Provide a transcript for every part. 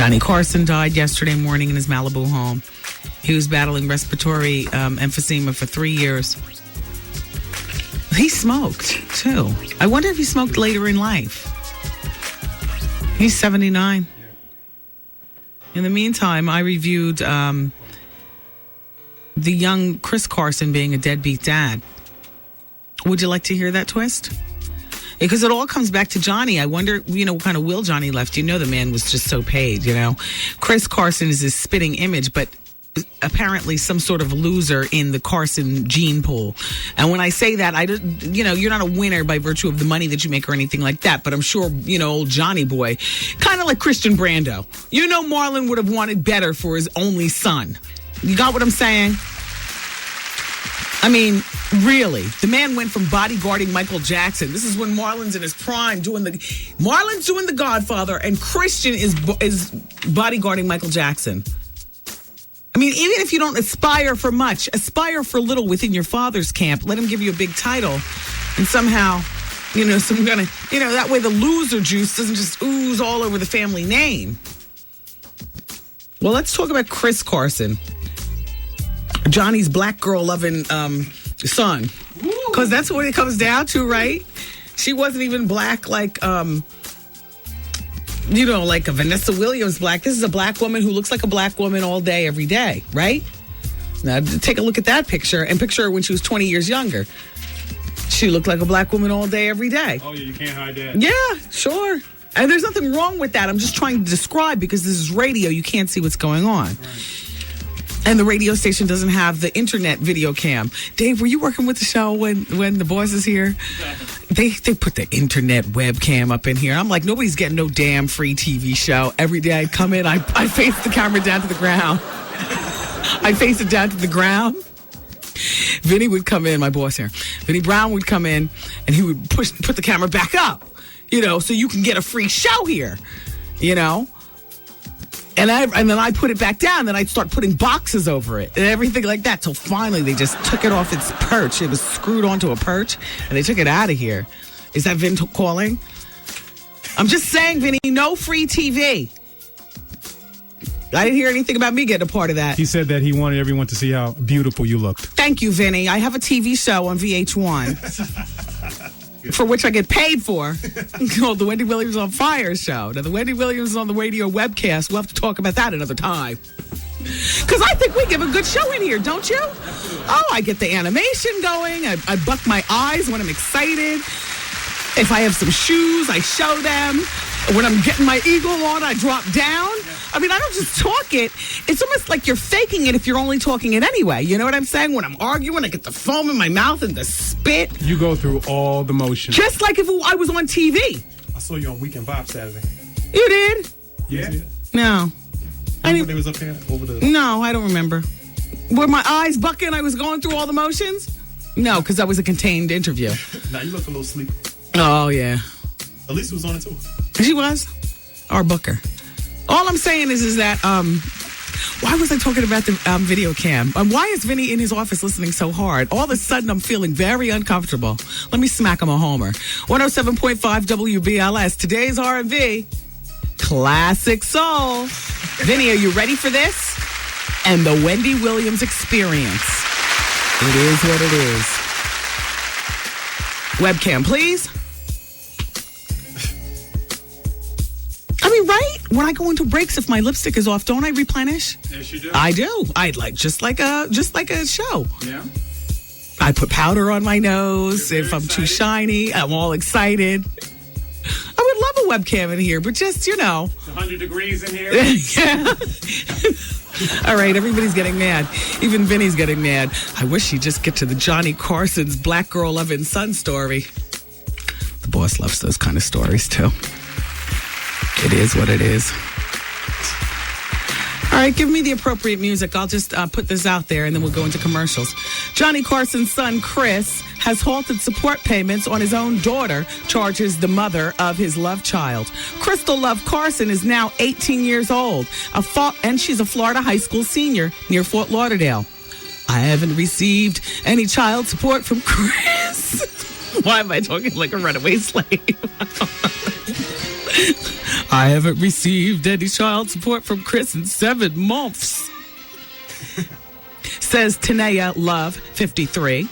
Johnny Carson died yesterday morning in his Malibu home. He was battling respiratory emphysema for 3 years. He smoked, too. I wonder if he smoked later in life. He's 79. In the meantime, I reviewed the young Chris Carson being a deadbeat dad. Would you like to hear that twist? Because it all comes back to Johnny. I wonder, what kind of will Johnny left. The man was just so paid, Chris Carson is his spitting image, but apparently some sort of loser in the Carson gene pool. And when I say that, you're not a winner by virtue of the money that you make or anything like that. But I'm sure, old Johnny boy, kind of like Christian Brando. Marlon would have wanted better for his only son. You got what I'm saying? I mean, really, the man went from bodyguarding Michael Jackson. This is when Marlon's in his prime Marlon's doing The Godfather, and Christian is bodyguarding Michael Jackson. I mean, even if you don't aspire for much, aspire for little within your father's camp. Let him give you a big title, and somehow, that way the loser juice doesn't just ooze all over the family name. Well, let's talk about Chris Carson, Johnny's black girl loving son, because that's what it comes down to, right? She wasn't even black like like a Vanessa Williams black. This is a black woman who looks like a black woman all day, every day, right? Now take a look at that picture and picture her when she was 20 years younger. She looked like a black woman all day, every day. Oh yeah, you can't hide that. Yeah, sure. And there's nothing wrong with that. I'm just trying to describe, because this is radio. You can't see what's going on. Right. And the radio station doesn't have the internet video cam. Dave, were you working with the show when the boss is here? They put the internet webcam up in here. I'm like, nobody's getting no damn free TV show. Every day I come in, I face the camera down to the ground. I face it down to the ground. Vinny would come in, my boss here. Vinny Brown would come in, and he would put the camera back up, so you can get a free show here, And then I put it back down. Then I'd start putting boxes over it and everything like that. So finally, they just took it off its perch. It was screwed onto a perch, and they took it out of here. Is that Vin calling? I'm just saying, Vinny, no free TV. I didn't hear anything about me getting a part of that. He said that he wanted everyone to see how beautiful you looked. Thank you, Vinny. I have a TV show on VH1. For which I get paid for, called the Wendy Williams on Fire show. Now, the Wendy Williams on the radio webcast, we'll have to talk about that another time. Because I think we give a good show in here, don't you? Oh, I get the animation going. I buck my eyes when I'm excited. If I have some shoes, I show them. When I'm getting my eagle on, I drop down. I mean, I don't just talk it. It's almost like you're faking it if you're only talking it anyway. You know what I'm saying? When I'm arguing, I get the foam in my mouth and the spit. You go through all the motions. Just like if I was on TV. I saw you on Weekend Bob Saturday. You did? Yeah. No. I didn't. They was up here over the... No, I don't remember. Were my eyes bucking? I was going through all the motions? No, because that was a contained interview. Nah, you look a little sleepy. Oh, yeah. Elisa was on it, too. She was? Our booker. All I'm saying is that, why was I talking about the video cam? Why is Vinny in his office listening so hard? All of a sudden, I'm feeling very uncomfortable. Let me smack him a homer. 107.5 WBLS. Today's R&B. Classic soul. Vinny, are you ready for this? And the Wendy Williams experience. It is what it is. Webcam, please. I mean, right? When I go into breaks, if my lipstick is off, don't I replenish? Yes, you do. I do. I'd like just like a show. Yeah. I put powder on my nose. If I'm too shiny, I'm all excited. I would love a webcam in here, but just, It's 100 degrees in here. Yeah. All right, everybody's getting mad. Even Vinny's getting mad. I wish he'd just get to the Johnny Carson's black girl loving son story. The boss loves those kind of stories, too. It is what it is. All right, give me the appropriate music. I'll just put this out there, and then we'll go into commercials. Johnny Carson's son, Chris, has halted support payments on his own daughter, charges the mother of his love child. Christal Love Carson is now 18 years old, and she's a Florida high school senior near Fort Lauderdale. I haven't received any child support from Chris. Why am I talking like a runaway slave? I haven't received any child support from Chris in 7 months. Says Tanena Love, 53.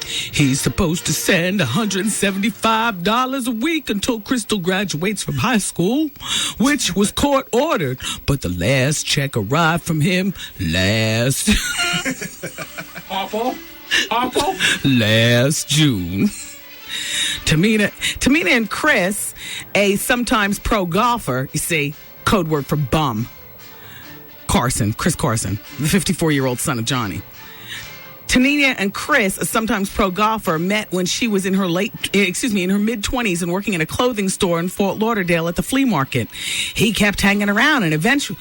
He's supposed to send $175 a week until Christal graduates from high school, which was court ordered. But the last check arrived from him last June. Tanena and Chris, a sometimes pro golfer, you see, code word for bum. Chris Carson, the 54-year-old son of Johnny. Tanena and Chris, a sometimes pro golfer, met when she was in her mid-20s and working in a clothing store in Fort Lauderdale at the flea market. He kept hanging around and eventually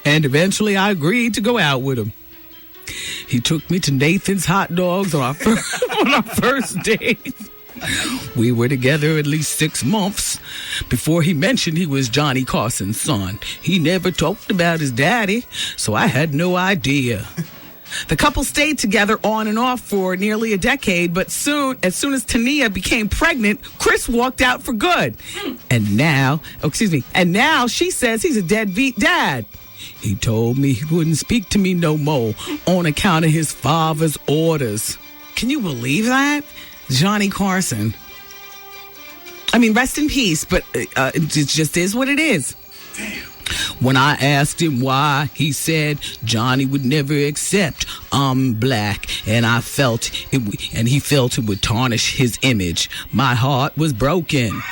and eventually I agreed to go out with him. He took me to Nathan's Hot Dogs on our first date. We were together at least 6 months before he mentioned he was Johnny Carson's son. He never talked about his daddy, so I had no idea. The couple stayed together on and off for nearly a decade, but as soon as Tanena became pregnant, Chris walked out for good. And now she says he's a deadbeat dad. He told me he wouldn't speak to me no more on account of his father's orders. Can you believe that? Johnny Carson. I mean, rest in peace, but it just is what it is. Damn. When I asked him why, he said Johnny would never accept I'm black, and he felt it would tarnish his image. My heart was broken.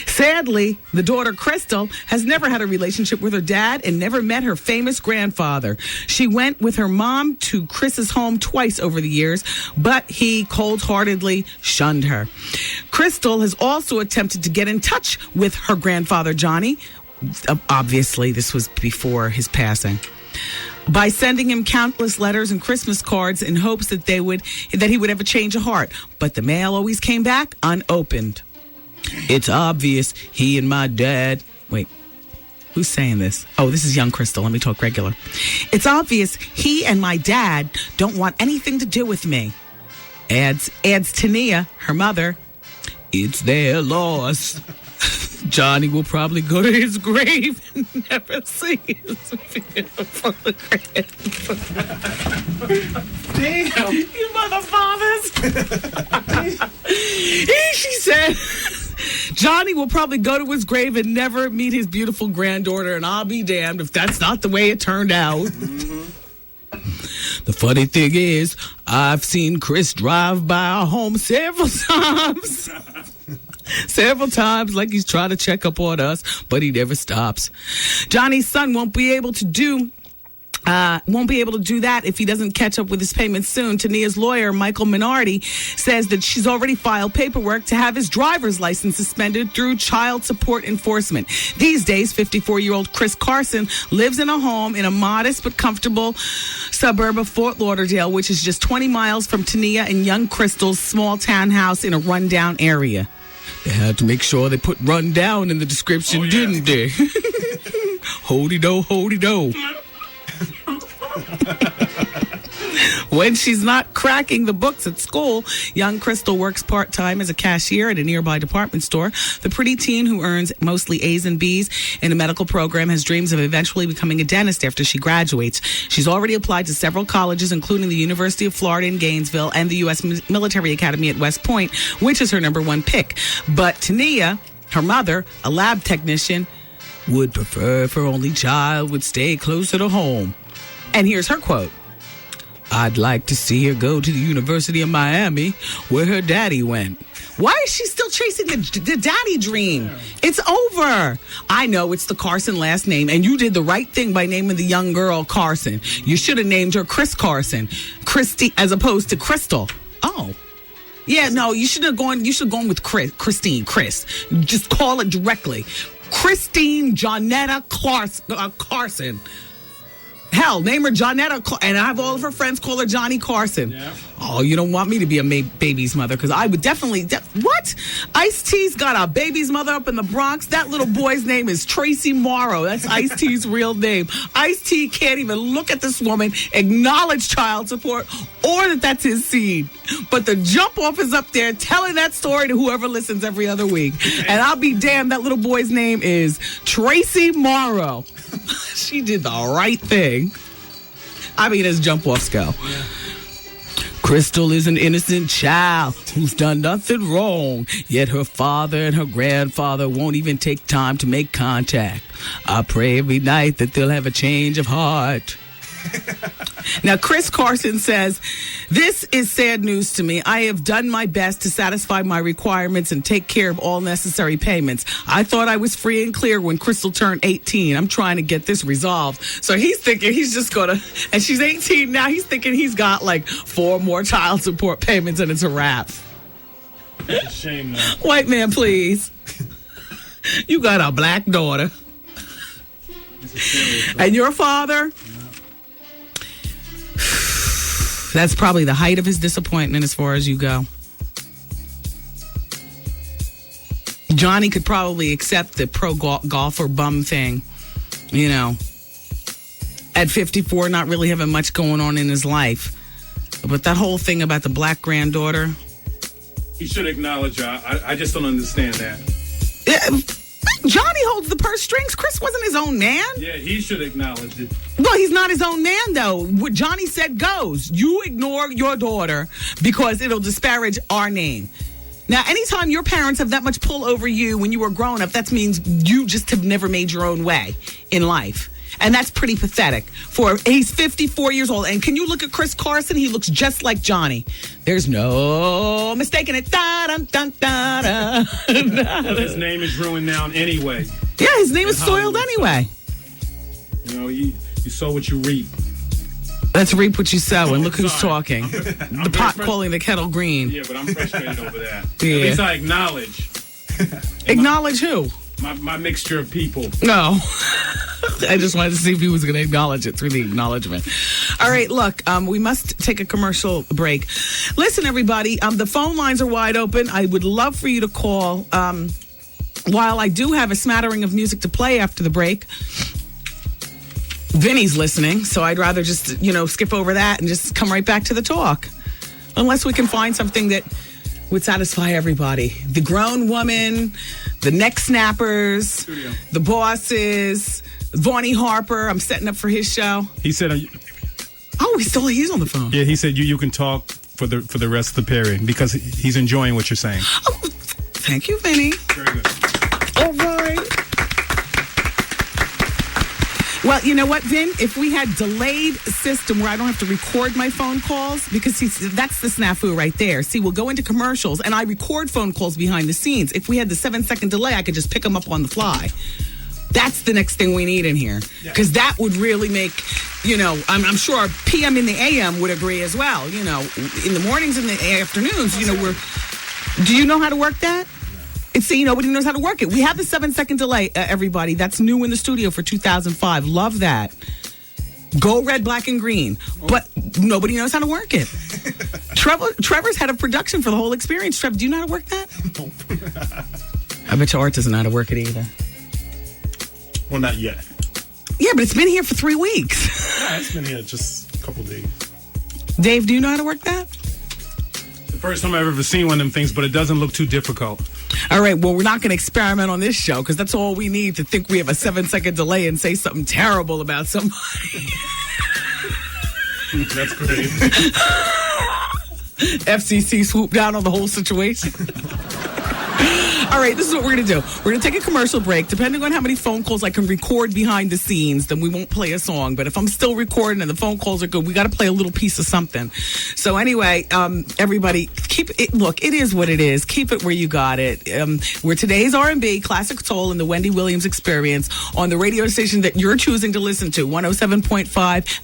Sadly, the daughter Christal has never had a relationship with her dad and never met her famous grandfather. She went with her mom to Chris's home twice over the years, but he cold-heartedly shunned her. Christal has also attempted to get in touch with her grandfather, Johnny. Obviously, this was before his passing. By sending him countless letters and Christmas cards in hopes that he would ever change a heart. But the mail always came back unopened. It's obvious he and my dad... Wait, who's saying this? Oh, this is young Christal. Let me talk regular. It's obvious he and my dad don't want anything to do with me. Adds Tanena, her mother. It's their loss. Johnny will probably go to his grave and never see his beautiful grandfather. Damn. You mother fathers. She said, Johnny will probably go to his grave and never meet his beautiful granddaughter, and I'll be damned if that's not the way it turned out. Mm-hmm. The funny thing is, I've seen Chris drive by our home several times. Several times, like he's trying to check up on us, but he never stops. Johnny's son won't be able to do that if he doesn't catch up with his payments soon. Tanea's lawyer, Michael Minardi, says that she's already filed paperwork to have his driver's license suspended through child support enforcement. These days, 54-year-old Chris Carson lives in a home in a modest but comfortable suburb of Fort Lauderdale, which is just 20 miles from Tanena and young Christal's small townhouse in a rundown area. They had to make sure they put run down in the description, didn't they? Ho-de-do, ho-de-do. When she's not cracking the books at school, young Christal works part-time as a cashier at a nearby department store. The pretty teen who earns mostly A's and B's in a medical program has dreams of eventually becoming a dentist after she graduates. She's already applied to several colleges, including the University of Florida in Gainesville and the U.S. Military Academy at West Point, which is her number one pick. But Tanena, her mother, a lab technician, would prefer if her only child would stay closer to home. And here's her quote. I'd like to see her go to the University of Miami, where her daddy went. Why is she still chasing the daddy dream? It's over. I know it's the Carson last name, and you did the right thing by naming the young girl Carson. You should have named her Chris Carson, Christy, as opposed to Christal. Oh. Yeah, no, you should have gone with Christine. Just call it directly. Christine Johnetta Carson. Hell, name her Johnetta, and I have all of her friends call her Johnny Carson. Yeah. Oh, you don't want me to be a baby's mother, because I would definitely... What? Ice-T's got a baby's mother up in the Bronx. That little boy's name is Tracy Morrow. That's Ice-T's real name. Ice-T can't even look at this woman, acknowledge child support, or that's his seed. But the jump off is up there telling that story to whoever listens every other week. And I'll be damned, that little boy's name is Tracy Morrow. She did the right thing. I mean, as jump offs go. Yeah. Christal is an innocent child who's done nothing wrong, yet her father and her grandfather won't even take time to make contact. I pray every night that they'll have a change of heart. Now, Chris Carson says, this is sad news to me. I have done my best to satisfy my requirements and take care of all necessary payments. I thought I was free and clear when Christal turned 18. I'm trying to get this resolved. So he's thinking he's just going to, and she's 18 now, he's thinking he's got like 4 more child support payments and it's a wrap. It's a shame, though. White man, please. You got a black daughter. And your father... That's probably the height of his disappointment as far as you go. Johnny could probably accept the pro golfer bum thing, you know, at 54, not really having much going on in his life. But that whole thing about the black granddaughter. He should acknowledge her. I just don't understand that. Johnny holds the purse strings. Chris wasn't his own man. Yeah, he should acknowledge it. Well, he's not his own man, though. What Johnny said goes. You ignore your daughter because it'll disparage our name. Now, anytime your parents have that much pull over you when you were growing up, that means you just have never made your own way in life. And that's pretty pathetic. He's 54 years old. And can you look at Chris Carson? He looks just like Johnny. There's no mistaking it. Da-dum-dum-da-da. Well, his name is ruined now anyway. Yeah, his name is soiled anyway. You know, you sow what you reap. Let's reap what you sow, and look who's talking. The pot calling the kettle green. Yeah, but I'm frustrated over that. Yeah. At least I acknowledge. Acknowledge who? My mixture of people. No. I just wanted to see if he was going to acknowledge it through the acknowledgement. All right, look, we must take a commercial break. Listen, everybody, the phone lines are wide open. I would love for you to call. While I do have a smattering of music to play after the break, Vinny's listening, so I'd rather just, skip over that and just come right back to the talk. Unless we can find something that would satisfy everybody. The grown woman, the neck snappers, Studio. The bosses, Vonnie Harper. I'm setting up for his show. He said... he's on the phone. Yeah, he said you can talk for the rest of the period because he's enjoying what you're saying. Oh, thank you, Vinny. Very good. All right. Well, you know what, Vin? If we had delayed system where I don't have to record my phone calls, because that's the snafu right there. See, we'll go into commercials, and I record phone calls behind the scenes. If we had the 7-second delay, I could just pick them up on the fly. That's the next thing we need in here. Because that would really make, I'm sure PM in the AM would agree as well. In the mornings and the afternoons, do you know how to work that? See, nobody knows how to work it. We have the 7-second delay, everybody. That's new in the studio for 2005. Love that. Go red, black, and green. But nobody knows how to work it. Trevor's head of production for the whole experience. Trevor, do you know how to work that? Nope. I bet your Art doesn't know how to work it either. Well, not yet. Yeah, but it's been here for 3 weeks. Yeah, it's been here just a couple days. Dave, do you know how to work that? The first time I've ever seen one of them things, but it doesn't look too difficult. All right, well, we're not going to experiment on this show because that's all we need to think we have a 7-second delay and say something terrible about somebody. That's great. FCC swoop down on the whole situation. All right, this is what we're going to do. We're going to take a commercial break. Depending on how many phone calls I can record behind the scenes, then we won't play a song. But if I'm still recording and the phone calls are good, we got to play a little piece of something. So anyway, everybody, keep it. Look, it is what it is. Keep it where you got it. We're today's R&B, classic soul, and the Wendy Williams Experience on the radio station that you're choosing to listen to, 107.5.